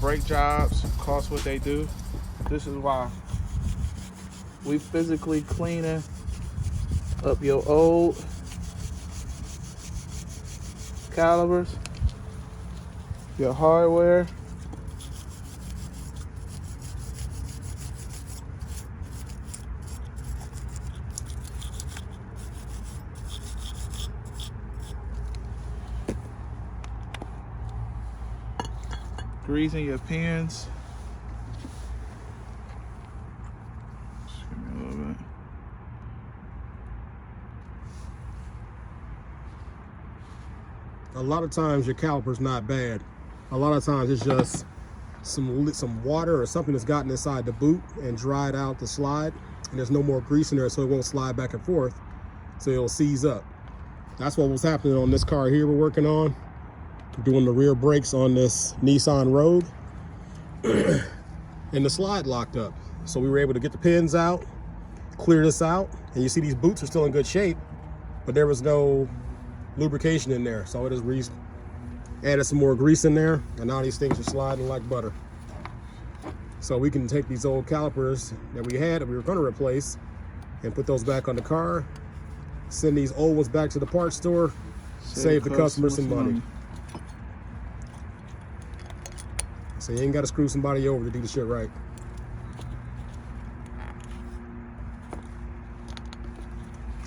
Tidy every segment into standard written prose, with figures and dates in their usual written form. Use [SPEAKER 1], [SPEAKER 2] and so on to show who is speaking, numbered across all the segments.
[SPEAKER 1] brake jobs cost what they do. This is why we physically cleaning up your old calipers, your hardware. Greasing your pins. Just give me a little bit.
[SPEAKER 2] A lot of times your caliper's not bad. A lot of times it's just some water or something that's gotten inside the boot and dried out the slide, and there's no more grease in there, so it won't slide back and forth, so it'll seize up. That's what was happening on this car here we're working on. Doing the rear brakes on this Nissan Rogue, and the slide locked up. So we were able to get the pins out, clear this out, and you see these boots are still in good shape, but there was no lubrication in there. So it just added some more grease in there, and now these things are sliding like butter. So we can take these old calipers that we had that we were going to replace and put those back on the car, send these old ones back to the parts store, save the customer some money. So you ain't got to screw somebody over to do the shit right.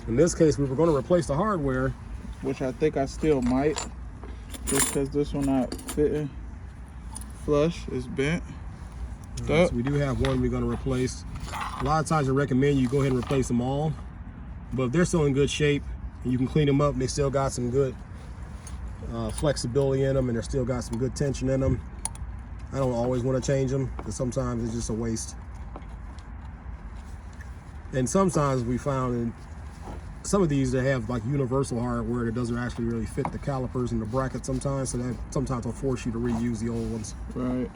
[SPEAKER 2] In this case, we were going to replace the hardware,
[SPEAKER 1] Which I think I still might, just because this one not fitting flush, is bent.
[SPEAKER 2] So we do have one we're going to replace. A lot of times I recommend you go ahead and replace them all, but if they're still in good shape and you can clean them up and they still got some good flexibility in them and they're still got some good tension in them, I don't always want to change them, because sometimes it's just a waste. And sometimes we found in some of these, they have like universal hardware that doesn't actually really fit the calipers and the bracket sometimes, so that sometimes will force you to reuse the old ones.
[SPEAKER 1] Right.